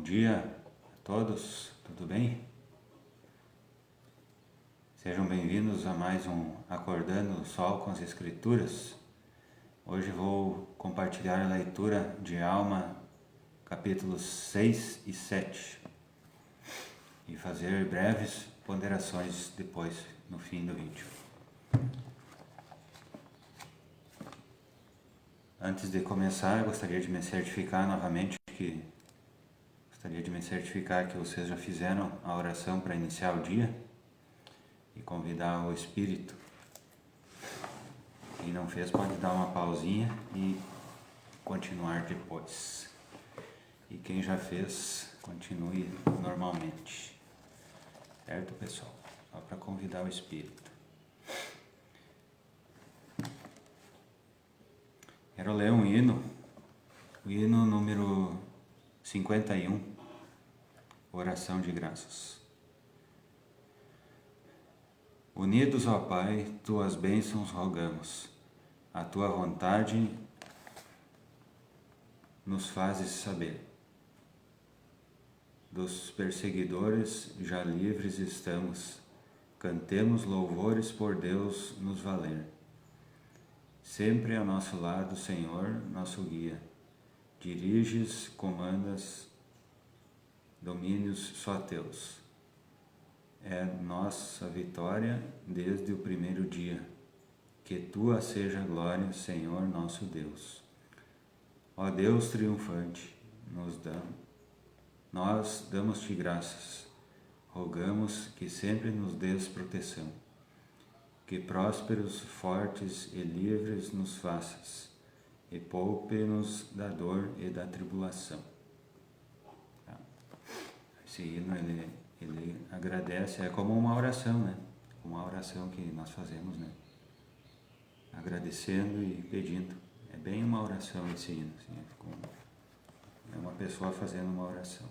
dia a todos, tudo bem? Sejam bem-vindos a mais um Acordando o Sol com as Escrituras. Hoje vou compartilhar a leitura de Alma, capítulos 6 e 7 e fazer breves ponderações depois, no fim do vídeo. Antes de começar, eu gostaria de me certificar novamente que vocês já fizeram a oração para iniciar o dia e convidar o Espírito. Quem não fez pode dar uma pausinha e continuar depois. E quem já fez, continue normalmente. Certo, pessoal? Só para convidar o Espírito. Quero ler um hino, o hino número 51, Oração de Graças. Unidos, ó Pai, tuas bênçãos rogamos, a tua vontade nos fazes saber. Dos perseguidores já livres estamos, cantemos louvores por Deus nos valer. Sempre ao nosso lado, Senhor, nosso guia, diriges, comandas, domínios só teus. É nossa vitória desde o primeiro dia, que tua seja a glória, Senhor nosso Deus. Ó Deus triunfante, nós damos-te graças, rogamos que sempre nos dês proteção, que prósperos, fortes e livres nos faças, e poupe-nos da dor e da tribulação. Esse hino, ele agradece, é como uma oração, né? Uma oração que nós fazemos, né? Agradecendo e pedindo. É bem uma oração esse hino, assim, é uma pessoa fazendo uma oração.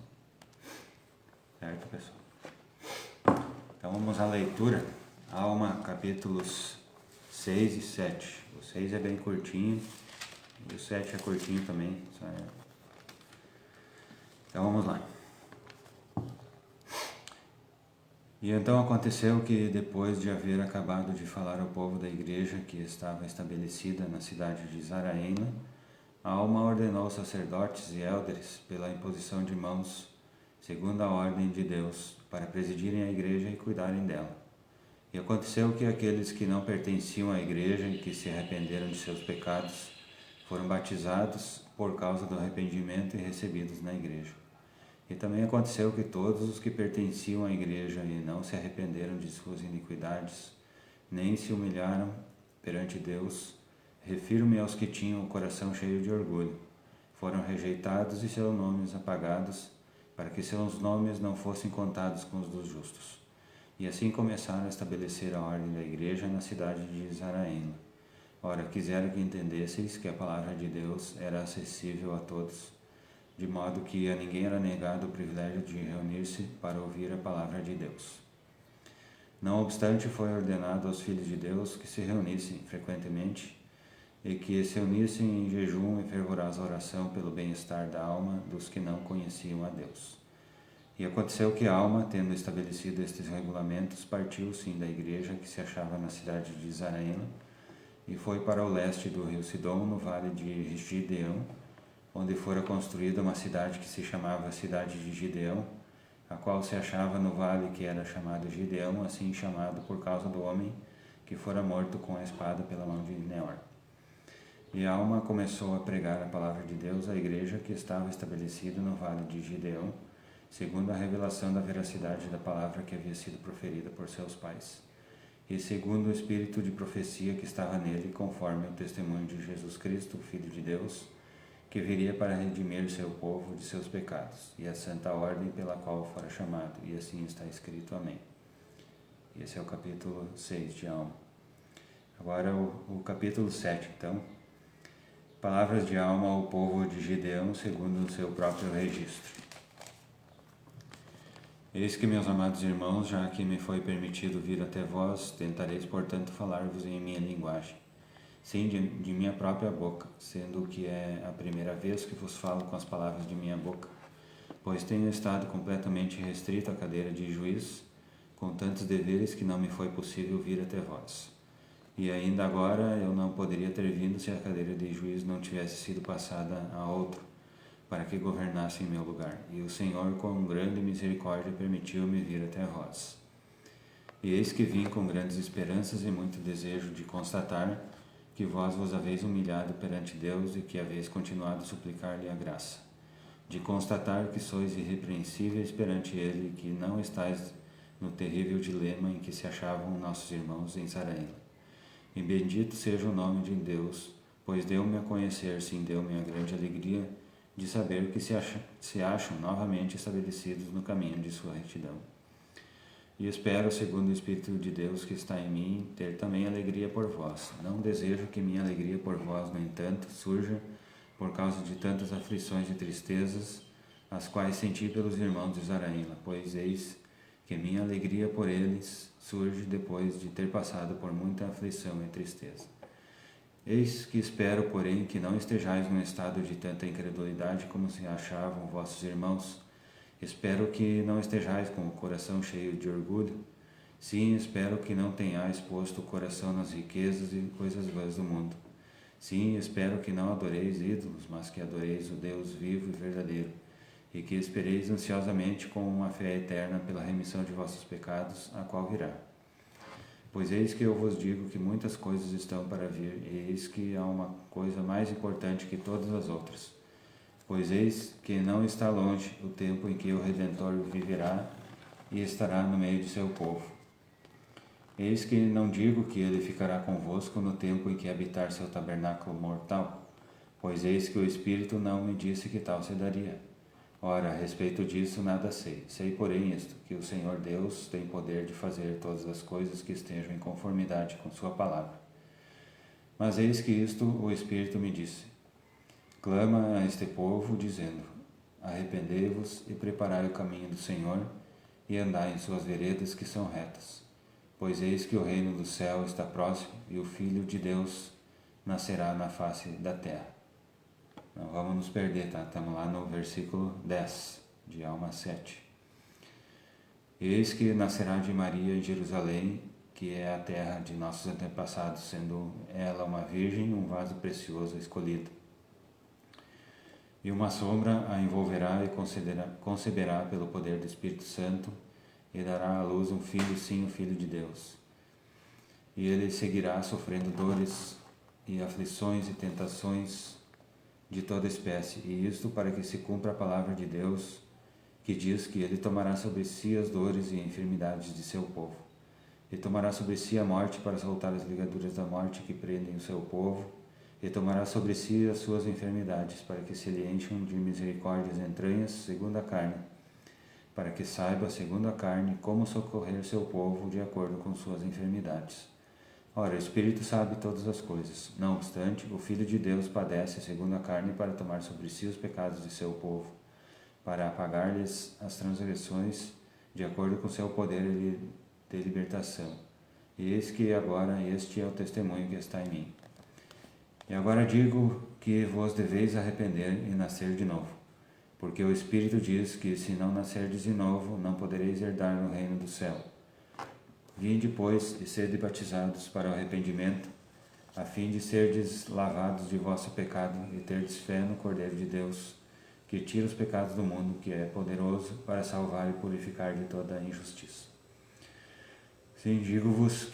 Certo, pessoal? Então vamos à leitura. Alma, capítulos 6 e 7. O 6 é bem curtinho e o 7 é curtinho também. Então vamos lá. E então aconteceu que, depois de haver acabado de falar ao povo da igreja que estava estabelecida na cidade de Zaraena, a alma ordenou aos sacerdotes e élderes, pela imposição de mãos, segundo a ordem de Deus, para presidirem a igreja e cuidarem dela. E aconteceu que aqueles que não pertenciam à igreja e que se arrependeram de seus pecados foram batizados por causa do arrependimento e recebidos na igreja. E também aconteceu que todos os que pertenciam à igreja e não se arrependeram de suas iniquidades, nem se humilharam perante Deus, refiro-me aos que tinham o coração cheio de orgulho, foram rejeitados e seus nomes apagados, para que seus nomes não fossem contados com os dos justos. E assim começaram a estabelecer a ordem da igreja na cidade de Zaraena. Ora, quiseram que entendesseis que a palavra de Deus era acessível a todos, de modo que a ninguém era negado o privilégio de reunir-se para ouvir a palavra de Deus. Não obstante, foi ordenado aos filhos de Deus que se reunissem frequentemente e que se unissem em jejum e fervorosa oração pelo bem-estar da alma dos que não conheciam a Deus. E aconteceu que a alma, tendo estabelecido estes regulamentos, partiu sim da igreja que se achava na cidade de Zaraena e foi para o leste do rio Sidom, no vale de Gideão, onde fora construída uma cidade que se chamava Cidade de Gideão, a qual se achava no vale que era chamado Gideão, assim chamado por causa do homem que fora morto com a espada pela mão de Neor. E a alma começou a pregar a palavra de Deus à igreja que estava estabelecida no vale de Gideão, segundo a revelação da veracidade da palavra que havia sido proferida por seus pais, e segundo o espírito de profecia que estava nele, conforme o testemunho de Jesus Cristo, Filho de Deus, que viria para redimir seu povo de seus pecados, e a santa ordem pela qual fora chamado, e assim está escrito. Amém. Esse é o capítulo 6 de Alma. Agora o capítulo 7, então. Palavras de alma ao povo de Gideão, segundo o seu próprio registro. Eis que, meus amados irmãos, já que me foi permitido vir até vós, tentareis, portanto, falar-vos em minha linguagem, sim, de minha própria boca, sendo que é a primeira vez que vos falo com as palavras de minha boca, pois tenho estado completamente restrito à cadeira de juiz, com tantos deveres que não me foi possível vir até vós. E ainda agora eu não poderia ter vindo se a cadeira de juiz não tivesse sido passada a outro, para que governasse em meu lugar. E o Senhor, com grande misericórdia, permitiu-me vir até vós. E eis que vim com grandes esperanças e muito desejo de constatar que vós vos haveis humilhado perante Deus e que haveis continuado a suplicar-lhe a graça, de constatar que sois irrepreensíveis perante Ele e que não estáis no terrível dilema em que se achavam nossos irmãos em Saraim. E bendito seja o nome de Deus, pois deu-me a conhecer, sim, deu-me a grande alegria de saber que se acham novamente estabelecidos no caminho de sua retidão. E espero, segundo o Espírito de Deus que está em mim, ter também alegria por vós. Não desejo que minha alegria por vós, no entanto, surja por causa de tantas aflições e tristezas, as quais senti pelos irmãos de Zaraíla, pois eis que minha alegria por eles surge depois de ter passado por muita aflição e tristeza. Eis que espero, porém, que não estejais num estado de tanta incredulidade como se achavam vossos irmãos. Espero que não estejais com o coração cheio de orgulho. Sim, espero que não tenhais posto o coração nas riquezas e coisas vãs do mundo. Sim, espero que não adoreis ídolos, mas que adoreis o Deus vivo e verdadeiro, e que espereis ansiosamente com uma fé eterna pela remissão de vossos pecados, a qual virá. Pois eis que eu vos digo que muitas coisas estão para vir, e eis que há uma coisa mais importante que todas as outras. Pois eis que não está longe o tempo em que o Redentor viverá e estará no meio de seu povo. Eis que não digo que ele ficará convosco no tempo em que habitar seu tabernáculo mortal, pois eis que o Espírito não me disse que tal se daria. Ora, a respeito disso nada sei. Sei, porém, isto, que o Senhor Deus tem poder de fazer todas as coisas que estejam em conformidade com sua palavra. Mas eis que isto o Espírito me disse: clama a este povo, dizendo: arrependei-vos e preparai o caminho do Senhor, e andai em suas veredas que são retas. Pois eis que o reino do céu está próximo, e o Filho de Deus nascerá na face da terra. Não vamos nos perder, tá? Estamos lá no versículo 10, de Alma 7. Eis que nascerá de Maria em Jerusalém, que é a terra de nossos antepassados, sendo ela uma virgem, um vaso precioso escolhido. E uma sombra a envolverá e conceberá pelo poder do Espírito Santo, e dará à luz um filho, sim, o Filho de Deus. E ele seguirá sofrendo dores e aflições e tentações de toda espécie, e isto para que se cumpra a palavra de Deus, que diz que ele tomará sobre si as dores e enfermidades de seu povo. E tomará sobre si a morte para soltar as ligaduras da morte que prendem o seu povo, e tomará sobre si as suas enfermidades, para que se lhe encham de misericórdia as entranhas, segundo a carne, para que saiba, segundo a carne, como socorrer seu povo de acordo com suas enfermidades. Ora, o Espírito sabe todas as coisas. Não obstante, o Filho de Deus padece segundo a carne para tomar sobre si os pecados de seu povo, para apagar-lhes as transgressões, de acordo com seu poder de libertação. E eis que agora este é o testemunho que está em mim. E agora digo que vos deveis arrepender e nascer de novo, porque o Espírito diz que se não nascerdes de novo, não podereis herdar no reino do céu. Vinde, pois, e sede batizados para o arrependimento, a fim de serdes lavados de vosso pecado e terdes fé no Cordeiro de Deus, que tira os pecados do mundo, que é poderoso para salvar e purificar de toda injustiça. Sim, digo-vos,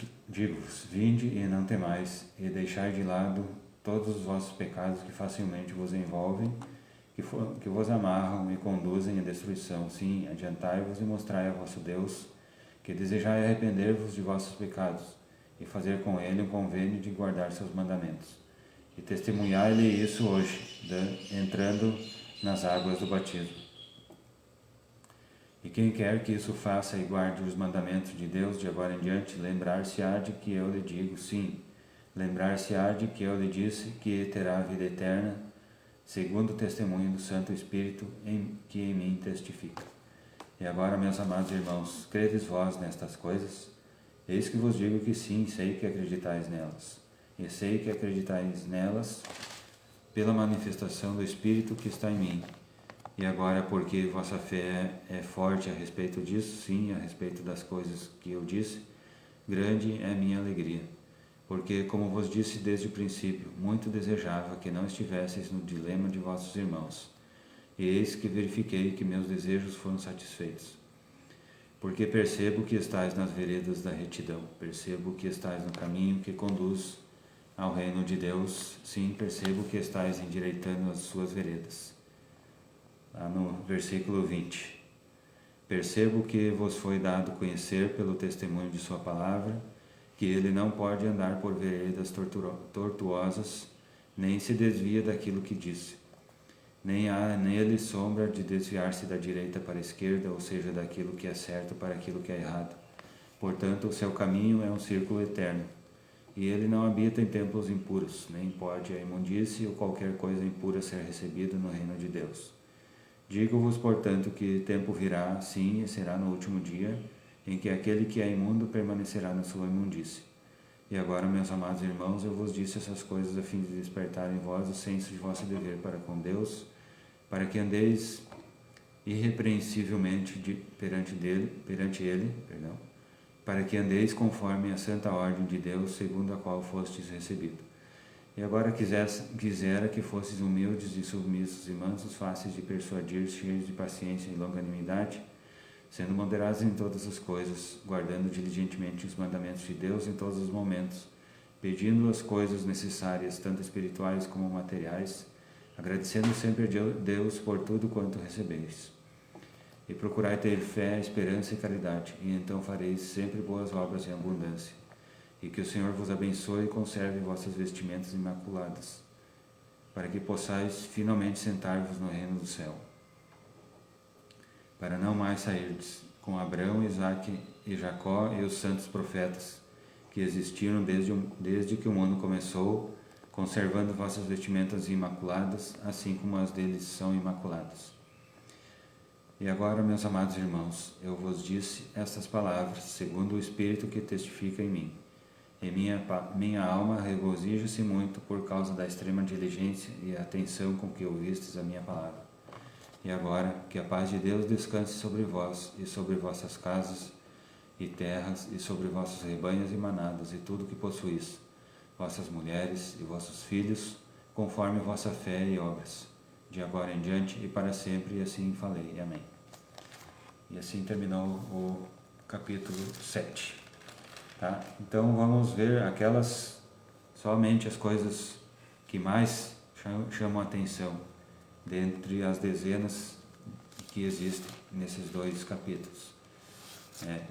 vinde e não temais, e deixai de lado todos os vossos pecados que facilmente vos envolvem, que vos amarram e conduzem à destruição. Sim, adiantai-vos e mostrai a vosso Deus, que desejai arrepender-vos de vossos pecados, e fazer com ele um convênio de guardar seus mandamentos. E testemunhai-lhe isso hoje, entrando nas águas do batismo. E quem quer que isso faça e guarde os mandamentos de Deus de agora em diante, lembrar-se-á de que eu lhe digo, sim, lembrar-se-á de que eu lhe disse que terá a vida eterna, segundo o testemunho do Santo Espírito que em mim testifica. E agora, meus amados irmãos, credes vós nestas coisas? Eis que vos digo que sim, sei que acreditais nelas. E sei que acreditais nelas pela manifestação do Espírito que está em mim. E agora, porque vossa fé é forte a respeito disso, sim, a respeito das coisas que eu disse, grande é minha alegria. Porque, como vos disse desde o princípio, muito desejava que não estivesseis no dilema de vossos irmãos. E eis que verifiquei que meus desejos foram satisfeitos. Porque percebo que estais nas veredas da retidão, percebo que estais no caminho que conduz ao reino de Deus, sim, percebo que estais endireitando as suas veredas. Lá no versículo 20. Percebo que vos foi dado conhecer pelo testemunho de sua palavra, que ele não pode andar por veredas tortuosas, nem se desvia daquilo que disse. Nem há nele sombra de desviar-se da direita para a esquerda, ou seja, daquilo que é certo para aquilo que é errado. Portanto, o seu caminho é um círculo eterno. E ele não habita em templos impuros, nem pode a imundície ou qualquer coisa impura ser recebida no reino de Deus. Digo-vos, portanto, que tempo virá, sim, e será no último dia, em que aquele que é imundo permanecerá na sua imundície. E agora, meus amados irmãos, eu vos disse essas coisas a fim de despertar em vós o senso de vosso dever para com Deus, para que andeis irrepreensivelmente perante ele, para que andeis conforme a santa ordem de Deus, segundo a qual fostes recebido. E agora quisera que fosseis humildes e submissos e mansos, fáceis de persuadir, cheios de paciência e longanimidade, sendo moderados em todas as coisas, guardando diligentemente os mandamentos de Deus em todos os momentos, pedindo as coisas necessárias, tanto espirituais como materiais, agradecendo sempre a Deus por tudo quanto recebeis. E procurai ter fé, esperança e caridade, e então fareis sempre boas obras em abundância. E que o Senhor vos abençoe e conserve vossas vestimentas imaculadas, para que possais finalmente sentar-vos no reino do céu, para não mais sairdes com Abraão, Isaque e Jacó e os santos profetas, que existiram desde que o mundo começou, conservando vossas vestimentas imaculadas, assim como as deles são imaculadas. E agora, meus amados irmãos, eu vos disse estas palavras, segundo o Espírito que testifica em mim. E minha alma regozija-se muito por causa da extrema diligência e atenção com que ouvistes a minha palavra. E agora, que a paz de Deus descanse sobre vós e sobre vossas casas e terras e sobre vossos rebanhos e manadas e tudo que possuís, vossas mulheres e vossos filhos, conforme vossa fé e obras, de agora em diante e para sempre, e assim falei. Amém. E assim terminou o capítulo 7. Tá? Então vamos ver somente as coisas que mais chamam a atenção, dentre as dezenas que existem nesses dois capítulos.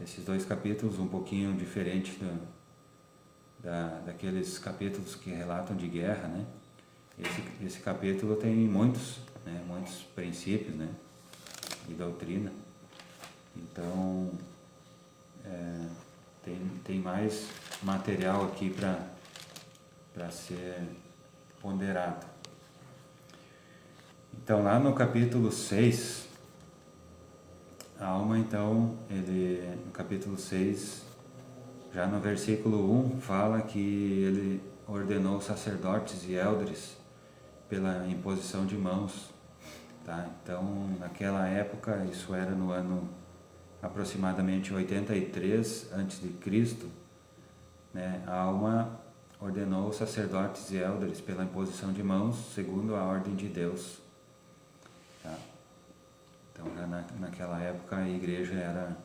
Esses dois capítulos um pouquinho diferentes daqueles capítulos que relatam de guerra, né? Esse capítulo tem muitos princípios, né? E doutrina. Então, tem mais material aqui para ser ponderado. Então, lá no capítulo 6, a alma, então, no capítulo 6, já no versículo 1, fala que ele ordenou sacerdotes e eldres pela imposição de mãos. Tá? Então, naquela época, isso era no ano aproximadamente 83 a.C., né, a alma ordenou sacerdotes e eldres pela imposição de mãos, segundo a ordem de Deus. Tá? Então, já naquela época, a igreja era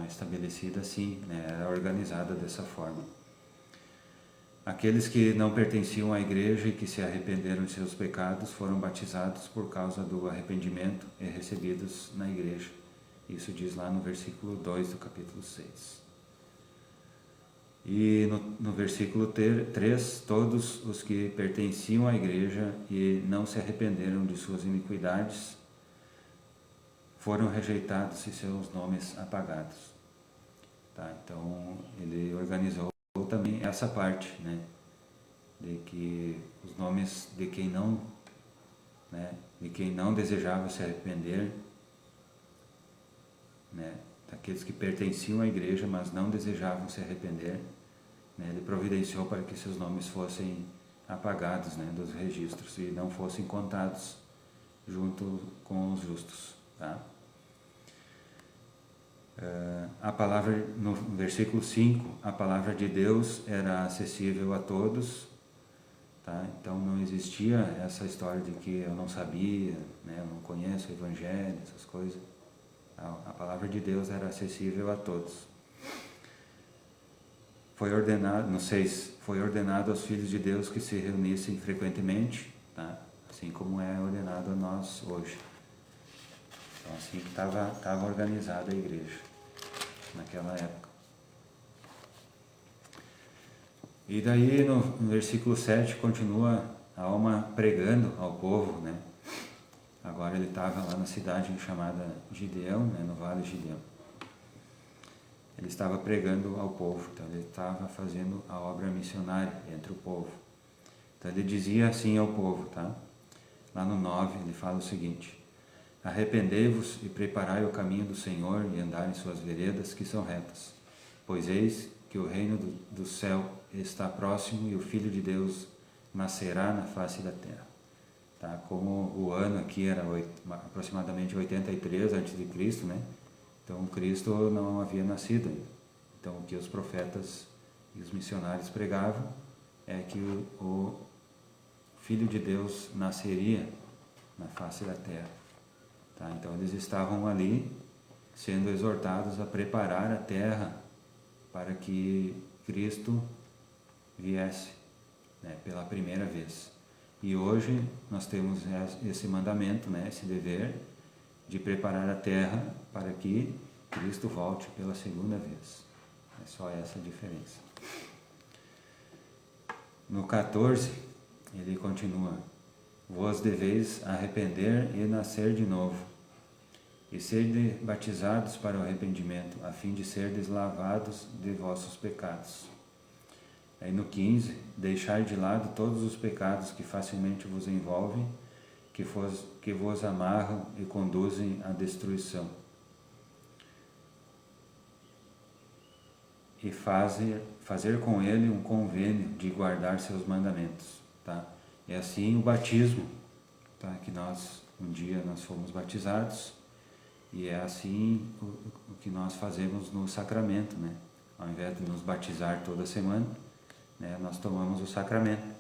estabelecida assim, né, era organizada dessa forma. Aqueles que não pertenciam à igreja e que se arrependeram de seus pecados foram batizados por causa do arrependimento e recebidos na igreja. Isso diz lá no versículo 2 do capítulo 6. E no versículo 3, todos os que pertenciam à igreja e não se arrependeram de suas iniquidades foram rejeitados e seus nomes apagados. Tá? Então, ele organizou também essa parte, né, de que os nomes de quem não desejava se arrepender, né, daqueles que pertenciam à igreja, mas não desejavam se arrepender, né, ele providenciou para que seus nomes fossem apagados, né, dos registros e não fossem contados junto com os justos. Tá? A palavra, no versículo 5, a palavra de Deus era acessível a todos, tá? Então não existia essa história de que eu não sabia, né? Eu não conheço o Evangelho, essas coisas. A palavra de Deus era acessível a todos. Foi ordenado, no 6, foi ordenado aos filhos de Deus que se reunissem frequentemente, tá? Assim como é ordenado a nós hoje. Então assim que estava organizada a igreja naquela época. E daí no versículo 7 continua a alma pregando ao povo, né? Agora ele estava lá na cidade chamada Gideão, né? No Vale de Gideão. Ele estava pregando ao povo, então ele estava fazendo a obra missionária entre o povo. Então ele dizia assim ao povo, tá? Lá no 9 ele fala o seguinte: arrependei-vos e preparai o caminho do Senhor e andai em suas veredas que são retas. Pois eis que o reino do céu está próximo e o Filho de Deus nascerá na face da terra. Tá? Como o ano aqui era aproximadamente 83 a.C., né? Então Cristo não havia nascido ainda. Então o que os profetas e os missionários pregavam é que o Filho de Deus nasceria na face da terra. Tá? Então eles estavam ali sendo exortados a preparar a terra para que Cristo viesse, né, pela primeira vez. E hoje nós temos esse mandamento, né, esse dever de preparar a terra para que Cristo volte pela segunda vez. É só essa a diferença. No 14, ele continua: vós deveis arrepender e nascer de novo, e sede batizados para o arrependimento, a fim de serdes lavados de vossos pecados. Aí no 15, deixai de lado todos os pecados que facilmente vos envolvem, que vos amarram e conduzem à destruição. E fazer com ele um convênio de guardar seus mandamentos. Tá? É assim o batismo, tá? Que um dia nós fomos batizados, e é assim o que nós fazemos no sacramento, né? Ao invés de nos batizar toda semana, né, nós tomamos o sacramento.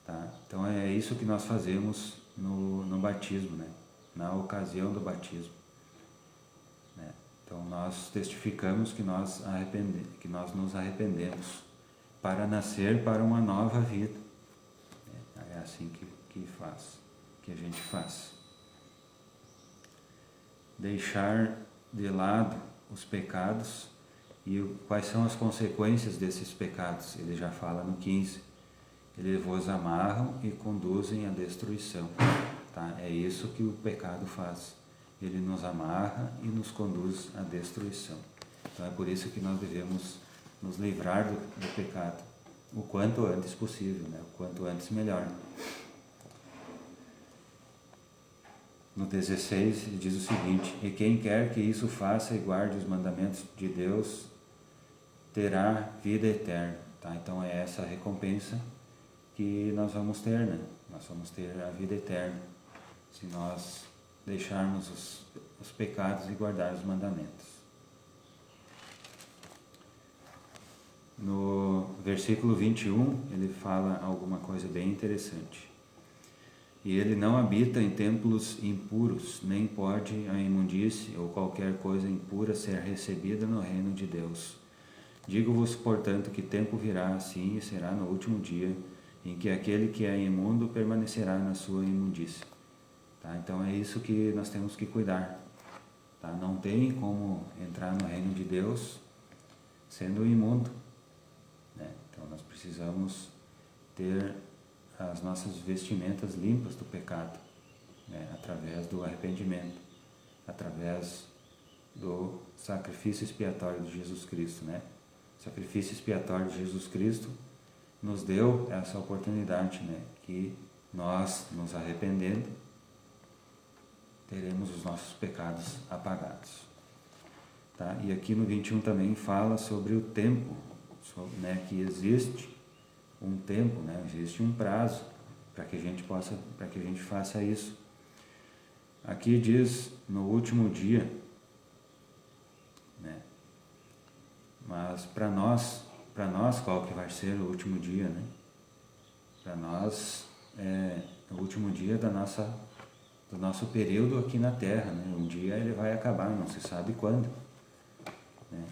Tá? Então é isso que nós fazemos no batismo, né? Na ocasião do batismo. Né? Então nós testificamos que nós nos arrependemos para nascer para uma nova vida. É assim que a gente faz. Deixar de lado os pecados e quais são as consequências desses pecados. Ele já fala no 15. Eles vos amarram e conduzem à destruição. Tá? É isso que o pecado faz. Ele nos amarra e nos conduz à destruição. Então é por isso que nós devemos nos livrar do pecado o quanto antes possível, né? O quanto antes melhor. No 16 ele diz o seguinte: e quem quer que isso faça e guarde os mandamentos de Deus terá vida eterna. Tá? Então é essa a recompensa que nós vamos ter, né? Nós vamos ter a vida eterna se nós deixarmos os pecados e guardar os mandamentos. No versículo 21 ele fala alguma coisa bem interessante. E ele não habita em templos impuros, nem pode a imundície ou qualquer coisa impura ser recebida no reino de Deus. Digo-vos, portanto, que tempo virá assim, e será no último dia, em que aquele que é imundo permanecerá na sua imundície. Tá? Então é isso que nós temos que cuidar. Tá? Não tem como entrar no reino de Deus sendo imundo. Né? Então nós precisamos ter as nossas vestimentas limpas do pecado, né? Através do arrependimento, através do sacrifício expiatório de Jesus Cristo, né? O sacrifício expiatório de Jesus Cristo nos deu essa oportunidade, né? Que nós, nos arrependendo, teremos os nossos pecados apagados. Tá? E aqui no 21 também fala sobre o tempo, né? Que existe um tempo, né? Existe um prazo para que a gente faça isso. aqui diz no último dia, né? Mas para nós qual que vai ser o último dia, né? Para nós é o último dia do nosso período aqui na Terra, né? Um dia ele vai acabar, não se sabe quando, né?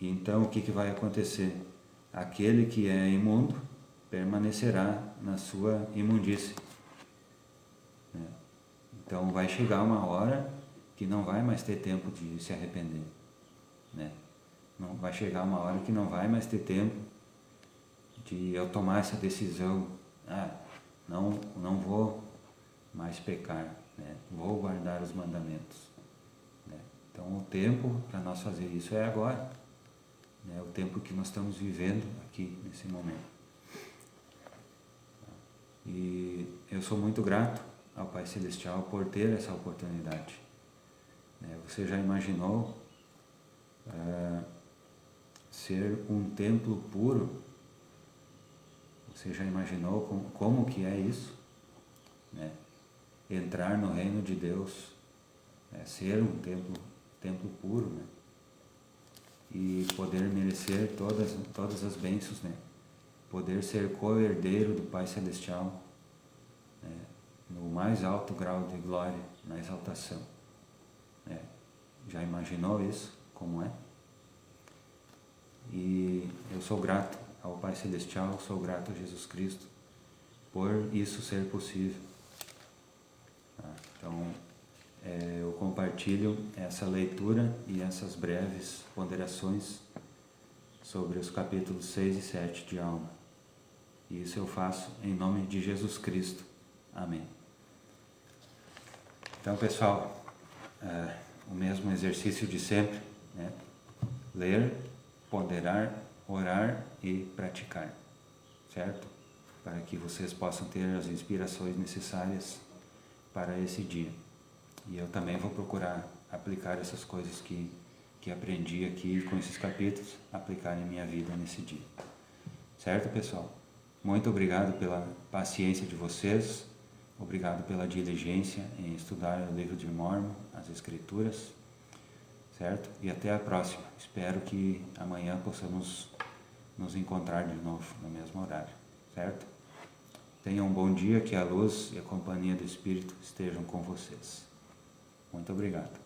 E então o que vai acontecer? Aquele que é imundo permanecerá na sua imundície, né? Então vai chegar uma hora que não vai mais ter tempo de se arrepender, né? Não vai chegar uma hora que não vai mais ter tempo de eu tomar essa decisão, não vou mais pecar, né? Vou guardar os mandamentos, né? Então o tempo para nós fazer isso é agora, né? O tempo que nós estamos vivendo aqui nesse momento. E eu sou muito grato ao Pai Celestial por ter essa oportunidade, né? Você já imaginou ser um templo puro? Você já imaginou como que é isso, né? Entrar no reino de Deus, ser um templo puro, né? E poder merecer todas as bênçãos, né? Poder ser co-herdeiro do Pai Celestial, né? No mais alto grau de glória, na exaltação, né? Já imaginou isso? Como é? E eu sou grato ao Pai Celestial, sou grato a Jesus Cristo por isso ser possível. Então, eu compartilho essa leitura e essas breves ponderações sobre os capítulos 6 e 7 de Alma. E isso eu faço em nome de Jesus Cristo. Amém. Então, pessoal, o mesmo exercício de sempre, né? Ler, ponderar, orar e praticar, certo? Para que vocês possam ter as inspirações necessárias para esse dia. E eu também vou procurar aplicar essas coisas que aprendi aqui com esses capítulos, aplicar em minha vida nesse dia. Certo, pessoal? Muito obrigado pela paciência de vocês, obrigado pela diligência em estudar o livro de Mórmon, as Escrituras, certo? E até a próxima. Espero que amanhã possamos nos encontrar de novo no mesmo horário, certo? Tenham um bom dia, que a luz e a companhia do Espírito estejam com vocês. Muito obrigado.